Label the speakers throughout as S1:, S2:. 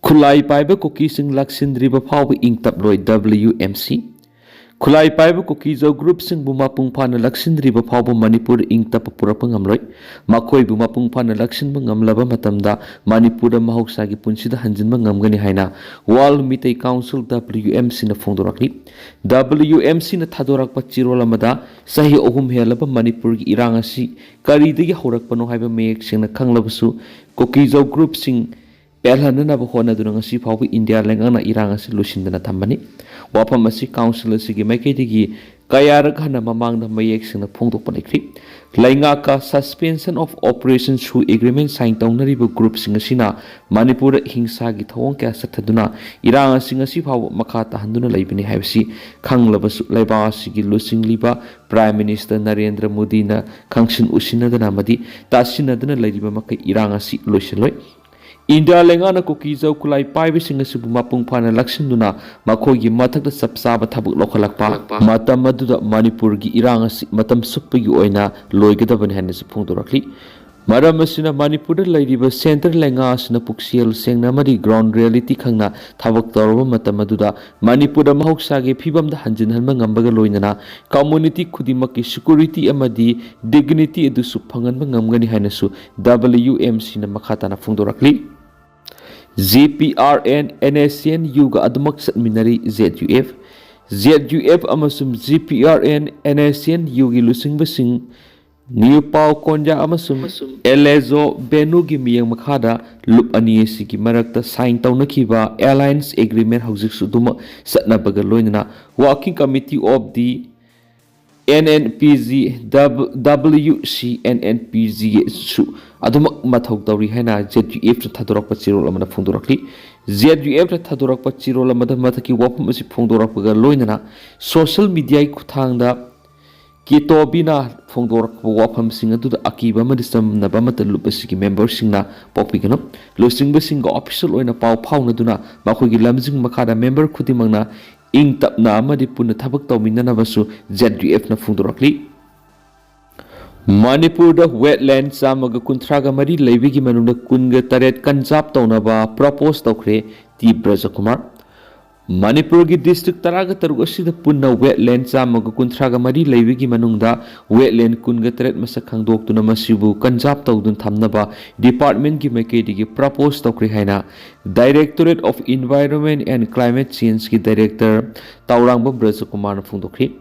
S1: खुलाई पाइबा कुकीसिंग लक्सिंद्रिबा फाव इंगतपलोय WMC खुलाई पाइबा कुकीजो ग्रुप सिंह मपुंग फाना लक्सिंद्रिबा फाव मणिपुर इंगतप पुरपंग हमलोय मखोयबु मपुंग फाना लक्सिंबा ngamlaba matamda Manipur mahausa gi punsida hanjinba ngamgani haina World Mitei Council WMC na phongdorakli WMC na thadorakpa chirol amada sahi ohum helaba Manipur gi irang asi karidagi horakpano haiba mek singna khanglabasu kukizo group sing pelhanana ba hona dunanga si phawbi India lengana irang asi lusindana thambani wapam asi council asi gi maikidigi kayarak hana mamangda mayek singna phongdokpa lekri lainga ka suspension of operation through agreement sign tawnariba group singa sina Manipur hingsa gi thawong kya sathaduna irang singa si phaw makha tahanduna leibani haibsi khanglabasu laiba sigi lusingliba Prime Minister Narendra Modi na khangsin usinadana madi tasinadana leiba makai irang si loiseloi India lengana kukizo kulai paibe singa sibu mapung phana laksinduna makhogi mathakta sapsaba thabuk lokhalakpa matam maduda Manipur gi irang asi matam suppagi oina loigadabani hanne phongdorakli maram asina Manipur da lairiba center lenga asina puksiel sengna mari ground reality khangna thabak tawraba matam maduda Manipur da mahoksa ge phibam da hanjin hanma ngambaga loinana community khudimaki security amadi dignity edu su phanganba ngamgani hainasu WMC na makhata na phongdorakli GPRN NACN Yuga Admak Satminari ZUF amasum GPRN NACN Yugi Lusing Basing New Pau Konja amasum Elezo Benugi Miyang Makada Lup Aniesi ki Marakta sign Taunakiba Alliance Agreement Housing Suduma Satnabaga Loinana Working Committee of the NNPZ WC NNPZ su adumak mathau tawri haina ZUF ta thadorak pachirol amana phongdorakli ZUF ta thadorak pachirol amada mathaki wapam asi phongdorak ga loinana social media ai khuthangda kitobina phongdorak wapam singa tu akiba madisam na bamata lupasi ki members singna popigano losingba singa official oina pau phauna duna makhogi lamjing makhada member khudimangna ing tapna amadi punna thabak tawminana basu ZUF na phongdorakli Manipur da wetland samaga kuntraga mari leibigi manungda kunga taret kanjap tawnaba propose tawkhre T Brajakumar Manipur gi district taraga tarug asida punna wetland samaga kuntraga mari leibigi manungda wetland kunga taret masak khangdoktuna masibu kanjap tawdun thamnaba department gi maikedi gi propose tawkhre haina Directorate of Environment and Climate Change ki director Taurangba Brajakumar na phongdokhri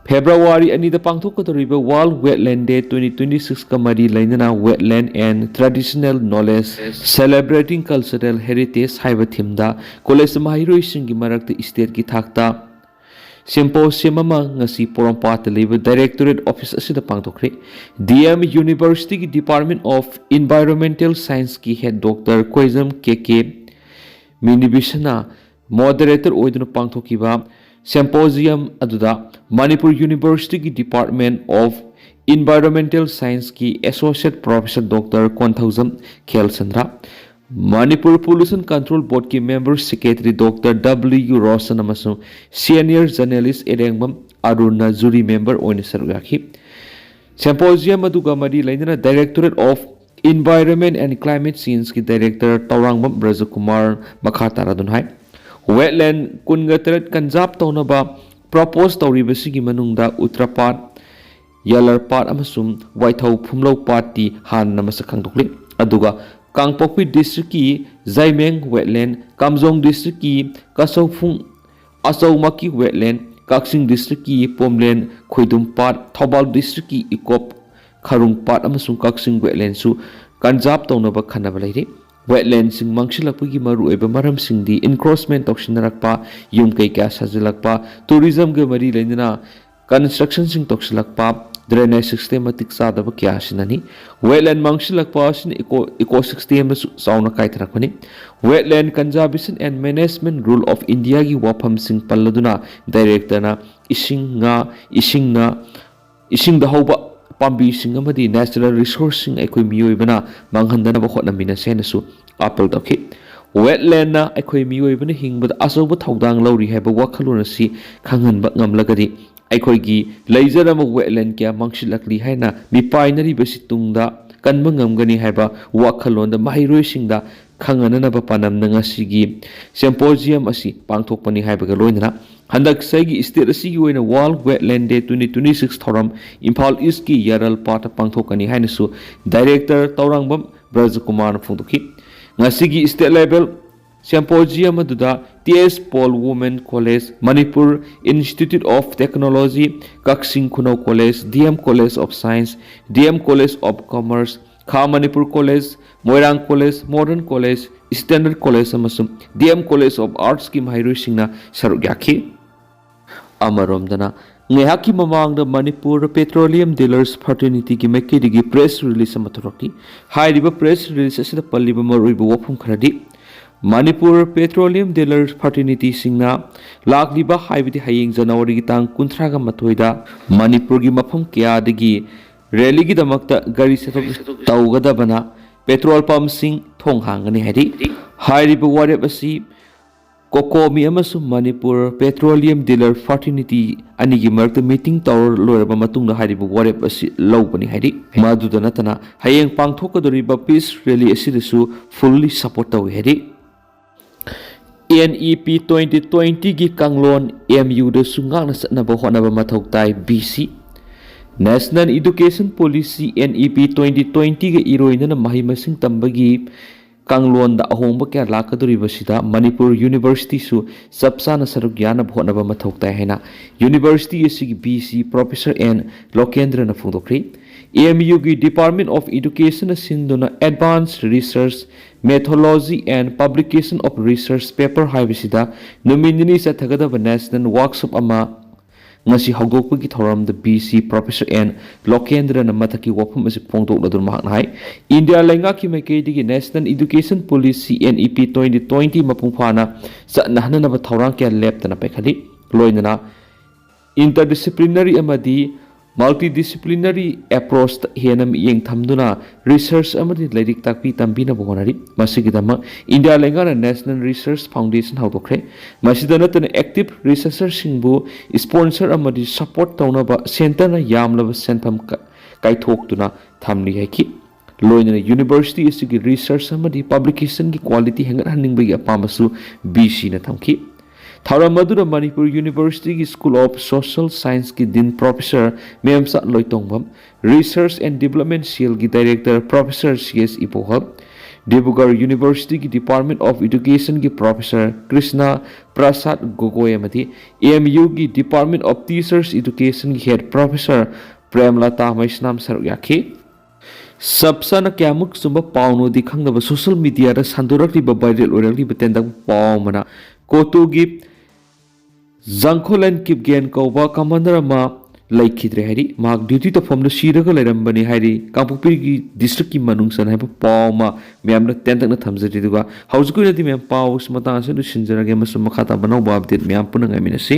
S1: February anida pangthokadoriba World Wetland Day 2026 kamari lainana wetland and traditional knowledge celebrating cultural heritage haiba thimda college mahiroi singi marakta state ki thakta symposium ama ngasi porampata leba directorate office asida pangthokre DM University ki Department of Environmental Science ki head Dr. Koizam KK Minibishana moderator oiduna pangthokiba Symposium aduda Manipur University ki Department of Environmental Science ki Associate Professor Dr. Kwanthauzam Khelsandra Manipur Pollution Control Board ki Member Secretary Dr. W. Rosan amasung Senior Journalist Erengbam Aruna Jury Member oina sarugaki Symposium aduga mari lainana Directorate of Environment and Climate Change ki Director Taurangbam Brajakumar Makataradun hai Wetland kunga taret kanjap tawnaba propose tawribasigi manungda Uttarpad Yalarpad amasum Waithau Phumlau Party han namasa khangdokli aduga Kangpokpi district ki Zaimeng wetland Kamjong district ki Kasaufung Asaumaki wetland Kaksing district ki Pomlen Khoidumpad Thobal district ki Ikop Kharungpad amasum Kaksing wetland su kanjap tawnaba khanaba leire wetland sing mangsilakpagi maru eba maram singdi encroachment toksinnarakpa yum kai kya sajilakpa tourism ge mari leindana construction sing toksilakpa drainage systematic sadaba kya sinani wetland mangsilakpa sin ecosystem sauna kai thrakani wetland conservation and management rule of India gi wafam sing palladuna director na isingda hauba Pambi singamadi natural resourcing ekoi miyoibana manghandana ba hotnamina senasu apel tokhi wetland na ekoi miyoibana hingbada asoba thaudang lauri haiba wakhalona si khanghanba ngamlagadi ekoi gi leijarama wetland kya mangsilakli haina mipainari basi tungda kanba ngamgani haiba wakhalonda mahiroi singda ꯈꯪꯍꯟꯅꯅꯕ ꯄꯥꯟꯗꯝꯅ ꯉꯁꯤꯒꯤ ꯁꯤꯝꯄꯣꯖꯤꯌꯝ ꯑꯁꯤ ꯄꯥꯡꯊꯣꯛꯄꯅꯤ ꯍꯥꯏꯕꯒ ꯂꯣꯏꯅꯅ ꯍꯟꯗꯛ ꯆꯍꯤꯒꯤ state ꯑꯁꯤꯒꯤ ꯑꯣꯏꯅ world ꯋꯦꯠꯂꯦꯟ ꯗꯦ 2026 ꯊꯧꯔꯝ ꯏꯝꯐꯥꯜ ꯏꯁꯀꯤ ꯌꯥꯔꯜꯄꯥꯠꯇ ꯄꯥꯡꯊꯣꯛꯀꯅꯤ ꯍꯥꯏꯅꯁꯨ ꯗꯥꯏꯔꯦꯛꯇꯔ ꯇꯧꯔꯥꯡꯕꯝ ꯕ꯭ꯔꯖꯀꯨꯃꯥꯔꯅ ꯐꯣꯡꯗꯣꯛꯈꯤ ꯉꯁꯤꯒꯤ ꯁ꯭ꯇꯦꯠ ꯂꯦꯚꯦꯜ ꯁꯤꯝꯄꯣꯖꯤꯌꯝ ꯑꯗꯨꯗ TS. Paul women college, Manipur institute of technology, Kakching Khunou college, DM. College of science, DM. College of commerce, Kha Manipur college, Moirang college, modern college, standard college ꯑꯃꯁꯨꯡ ꯗꯤ.ꯑꯦꯝ. ꯀꯣꯂꯦꯖ ꯑꯣꯐ ꯑꯥꯔꯠꯁꯀꯤ ꯃꯍꯩꯔꯣꯏꯁꯤꯡꯅ ꯁꯔꯨꯛ ꯌꯥꯈꯤ꯫ ꯑꯃꯔꯣꯝꯗꯅ ꯉꯥꯏꯍꯥꯛꯀꯤ ꯃꯃꯥꯡꯗ ꯃꯅꯤꯄꯨꯔ ꯄꯦꯇ꯭ꯔꯣꯂꯤꯌꯝ ꯗꯤꯂꯔꯁ ꯐ꯭ꯔꯥꯇꯔꯅꯤꯇꯤꯒꯤ ꯃꯥꯏꯀꯩꯗꯒꯤ ꯄ꯭ꯔꯦꯁ ꯔꯤꯂꯤꯖ ꯑꯃ ꯊꯣꯔꯛꯈꯤ꯫ ꯍꯥꯏꯔꯤꯕ ꯄ꯭ꯔꯦꯁ ꯔꯤꯂꯤꯖ ꯑꯁꯤꯗ ꯄꯜꯂꯤꯕ ꯃꯔꯨꯑꯣꯏꯕ ꯋꯥꯐꯝ ꯈꯔꯗꯤ ꯃꯅꯤꯄꯨꯔ ꯄꯦꯇ꯭ꯔꯣꯂꯤꯌꯝ ꯗꯤꯂꯔꯁ ꯐ꯭ꯔꯥꯇꯔꯅꯤꯇꯤꯁꯤꯡꯅ ꯂꯥꯛꯂꯤꯕ ꯍꯥꯏꯕꯗꯤ ꯍꯌꯦꯡ ꯖꯅꯋꯥꯔꯤꯒꯤ ꯇꯥꯡ 32ꯗ ꯃꯅꯤꯄꯨꯔꯒꯤ ꯃꯐꯝ ꯀꯌꯥꯗꯒꯤ ꯔꯦꯂꯤꯒꯤꯗꯃꯛꯇ ꯒꯥꯔꯤ ꯆꯠꯊꯣꯛ ꯇꯧꯒꯗꯕꯅ ꯄꯦꯇ꯭ꯔꯣꯜ ꯄꯝꯞꯁꯤꯡ ꯊꯣꯡ ꯍꯥꯡꯒꯅꯤ ꯍꯥꯏꯔꯤ꯫ ꯍꯥꯏꯔꯤꯕ ꯋꯥꯔꯦꯞ ꯑꯁꯤ ꯀꯣꯀꯣꯃꯤ ꯑꯃꯁꯨꯡ ꯃꯅꯤꯄꯨꯔ ꯄꯦꯇ꯭ꯔꯣꯂꯤꯌꯝ ꯗꯤꯂꯔ ꯐ꯭ꯔꯥꯇꯔꯅꯤꯇꯤ ꯑꯅꯤꯒꯤ ꯃꯔꯛꯇ ꯃꯤꯇꯤꯡ ꯇꯧꯔ ꯂꯣꯏꯔꯕ ꯃꯇꯨꯡꯗ ꯍꯥꯏꯔꯤꯕ ꯋꯥꯔꯦꯞ ꯑꯁꯤ ꯂꯧꯕꯅꯤ ꯍꯥꯏꯔꯤ꯫ ꯃꯗꯨꯗ ꯅꯠꯇꯅ ꯍꯌꯦꯡ ꯄꯥꯡꯊꯣꯛꯀꯗꯧꯔꯤꯕ ꯄꯤꯁ ꯔꯦꯂꯤ ꯑꯁꯤꯗꯁꯨ ꯐꯨꯜꯂꯤ ꯁꯄꯣꯔꯠ ꯇꯧꯏ ꯍꯥꯏꯔꯤ꯫ NEP 2020ꯒꯤ ꯀꯥꯡꯂꯣꯟ MUꯗꯁꯨ ꯉꯥꯛꯅ ꯆꯠꯅꯕ ꯍꯣꯠꯅꯕ ꯃꯊꯧ ꯇꯥꯏ BC national education policy NEP 2020ꯒ ꯏꯔꯣꯏꯅꯅ ꯃꯍꯩ-ꯃꯁꯤꯡ ꯇꯝꯕꯒꯤ ꯀꯥꯡꯂꯣꯟꯗ ꯑꯍꯣꯡꯕ ꯀꯌꯥ ꯂꯥꯛꯀꯗꯧꯔꯤꯕꯁꯤꯗ ꯃꯅꯤꯄꯨꯔ ꯌꯨꯅꯤꯚꯔꯁꯤꯇꯤꯁꯨ ꯆꯞ ꯆꯥꯅ ꯁꯔꯨꯛ ꯌꯥꯅꯕ ꯍꯣꯠꯅꯕ ꯃꯊꯧ ꯇꯥꯏ ꯍꯥꯏꯅ ꯌꯨꯅꯤꯚꯔꯁꯤꯇꯤ ꯑꯁꯤꯒꯤ BC ꯄ꯭ꯔꯣꯐꯦꯁꯔ N. ꯂꯣꯀꯦꯟꯗ꯭ꯔꯅ ꯐꯣꯡꯗꯣꯛꯈ꯭ꯔꯦ꯫ MUꯒꯤ ꯗꯤꯄꯥꯔꯠꯃꯦꯟꯠ ꯑꯣꯐ ꯏꯗꯨꯀꯦꯁꯟꯅ ꯁꯤꯟꯗꯨꯅ advance research methodology and publication of research paper ꯍꯥꯏꯕꯁꯤꯗ ꯅꯨꯃꯤꯠ ꯅꯤꯅꯤ ꯆꯠꯊꯒꯗꯕ ꯅꯦꯁꯅꯦꯜ ꯋꯥꯔꯛꯁꯣꯞ ꯑꯃ ꯉꯁꯤ ꯍꯧꯗꯣꯛꯄꯒꯤ ꯊꯧꯔꯝꯗ BC ꯄ꯭ꯔꯣꯐꯦꯁꯔ N. ꯂꯣꯀꯦꯟꯗ꯭ꯔꯅ ꯃꯊꯛꯀꯤ ꯋꯥꯐꯝ ꯑꯁꯤ ꯐꯣꯡꯗꯣꯛꯂꯗꯨꯅ ꯃꯍꯥꯛꯅ ꯍꯥꯏ ꯏꯟꯗꯤꯌꯥ ꯂꯩꯉꯥꯛꯀꯤ ꯃꯥꯏꯀꯩꯗꯒꯤ ꯅꯦꯁꯅꯦꯜ ꯏꯗꯨꯀꯦꯁꯟ ꯄꯣꯂꯤꯁꯤ NEP 2020 ꯃꯄꯨꯡ ꯐꯥꯅ ꯆꯠꯅꯍꯟꯅꯕ ꯊꯧꯔꯥꯡ ꯀꯌꯥ ꯂꯦꯞꯇꯅ ꯄꯥꯏꯈꯠꯂꯤ꯫ ꯂꯣꯏꯅꯅ ꯏꯟꯇꯔꯗꯤꯁꯤꯄ꯭ꯂꯤꯅꯔꯤ ꯑꯃꯗꯤ ꯃꯜꯇꯤꯗꯤꯁꯤꯄ꯭ꯂꯤꯅꯔꯤ ꯑꯦꯄ꯭ꯔꯣꯆꯇ ꯍꯦꯟꯅ ꯃꯤꯠꯌꯦꯡ ꯊꯝꯗꯨꯅ ꯔꯤꯁꯔꯆ ꯑꯃꯗꯤ ꯂꯥꯏꯔꯤꯛ ꯇꯥꯛꯄꯤ ꯇꯝꯕꯤꯅꯕ ꯍꯣꯠꯅꯔꯤ꯫ ꯃꯁꯤꯒꯤꯗꯃꯛ ꯏꯟꯗꯤꯌꯥ ꯂꯩꯉꯥꯛꯅ ꯅꯦꯁꯅꯦꯜ ꯔꯤꯁꯔꯆ ꯐꯥꯎꯟꯗꯦꯁꯟ ꯍꯧꯗꯣꯛꯈ꯭ꯔꯦ꯫ ꯃꯁꯤꯗ ꯅꯠꯇꯅ ꯑꯦꯛꯇꯤꯚ ꯔꯤꯁꯔꯆꯔꯁꯤꯡꯕꯨ ꯁ꯭ꯄꯣꯟꯁꯔ ꯑꯃꯗꯤ ꯁꯄꯣꯔꯠ ꯇꯧꯅꯕ ꯁꯦꯟꯇꯔꯅ ꯌꯥꯝꯂꯕ ꯁꯦꯟꯐꯝ ꯀꯥꯏꯊꯣꯛꯇꯨꯅ ꯊꯝꯂꯤ ꯍꯥꯏꯈꯤ꯫ ꯂꯣꯏꯅꯅ ꯌꯨꯅꯤꯚꯔꯁꯤꯇꯤ ꯑꯁꯤꯒꯤ ꯔꯤꯁꯔꯆ ꯑꯃꯗꯤ ꯄꯕ꯭ꯂꯤꯀꯦꯁꯟꯒꯤ ꯀ꯭ꯋꯥꯂꯤꯇꯤ ꯍꯦꯟꯒꯠꯍꯟꯅꯤꯡꯕꯒꯤ ꯑꯄꯥꯝꯕꯁꯨ BCꯅ ꯊꯝꯈꯤ꯫ ꯊꯧꯔꯝ ꯑꯗꯨꯗ ꯃꯅꯤꯄꯨꯔ ꯌꯨꯅꯤꯚꯔꯁꯤꯇꯤꯒꯤ ꯁ꯭ꯀꯨꯜ ꯑꯣꯐ ꯁꯣꯁꯤꯌꯦꯜ ꯁꯥꯏꯟꯁꯀꯤ dean professor Memcha Loitongbam, research and development ꯁꯦꯜꯒꯤ director professor C.S. Ibohal, Dibrugarh ꯌꯨꯅꯤꯚꯔꯁꯤꯇꯤꯒꯤ ꯗꯤꯄꯥꯔꯠꯃꯦꯟꯠ ꯑꯣꯐ ꯏꯗꯨꯀꯦꯁꯟꯒꯤ ꯄ꯭ꯔꯣꯐꯦꯁꯔ ꯀ꯭ꯔꯤꯁꯅ ꯄ꯭ꯔꯁꯥꯗ ꯒꯣꯒꯣꯏ ꯑꯃꯗꯤ MUꯒꯤ ꯗꯤꯄꯥꯔꯠꯃꯦꯟꯠ ꯑꯣꯐ ꯇꯤꯆꯔꯁ ꯏꯗꯨꯀꯦꯁꯟꯒꯤ ꯍꯦꯗ ꯄ꯭ꯔꯣꯐꯦꯁꯔ ꯄ꯭ꯔꯦꯝꯂꯇꯥ ꯃꯩꯁꯅꯥꯝ ꯁꯔꯨꯛ ꯌꯥꯈꯤ꯫ ꯆꯞ ꯆꯥꯅ ꯀꯌꯥꯃꯨꯛ ꯆꯨꯝꯕ ꯄꯥꯎꯅꯣꯗꯤ ꯈꯪꯗꯕ ꯁꯣꯁꯤꯌꯦꯜ ꯃꯤꯗꯤꯌꯥꯗ ꯁꯟꯗꯣꯔꯛꯂꯤꯕ ꯚꯥꯏꯔꯦꯜ ꯑꯣꯏꯔꯛꯂꯤꯕ ꯇꯦꯟꯇꯛ ꯄꯥꯎ ꯑꯃꯅ ꯀꯣꯇꯨꯒꯤ ꯖꯪꯈꯣꯂꯦꯟ ꯀꯤꯞꯒꯦꯟ ꯀꯧꯕ ꯀꯃꯥꯟꯗꯔ ꯑꯃ ꯂꯩꯈꯤꯗ꯭ꯔꯦ ꯍꯥꯏꯔꯤ꯫ ꯃꯍꯥꯛ ꯗ꯭ꯌꯨꯇꯤ ꯇꯧꯐꯝꯗ ꯁꯤꯔꯒ ꯂꯩꯔꯝꯕꯅꯤ ꯍꯥꯏꯔꯤ ꯀꯥꯡꯄꯣꯛꯄꯤꯒꯤ ꯗꯤꯁꯇ꯭ꯔꯤꯛꯀꯤ ꯃꯅꯨꯡꯆꯟ ꯍꯥꯏꯕ ꯄꯥꯎ ꯑꯃ ꯃꯌꯥꯝꯅ ꯇꯦꯟꯇꯛꯅ ꯊꯝꯖꯔꯤ꯫ ꯑꯗꯨꯒ ꯍꯧꯖꯤꯛꯀꯤ ꯑꯣꯏꯅꯗꯤ ꯃꯌꯥꯝ ꯄꯥꯎ ꯃꯇꯥꯡ ꯑꯁꯤ ꯂꯣꯏꯁꯤꯟꯖꯔꯒꯦ ꯑꯃꯁꯨꯡ ꯃꯈꯥ ꯇꯥꯕ ꯑꯅꯧꯕ ꯑꯞꯗꯦꯠ ꯃꯌꯥꯝ ꯄꯨꯟꯅ ꯉꯥꯏꯃꯤꯟꯅꯁꯤ꯫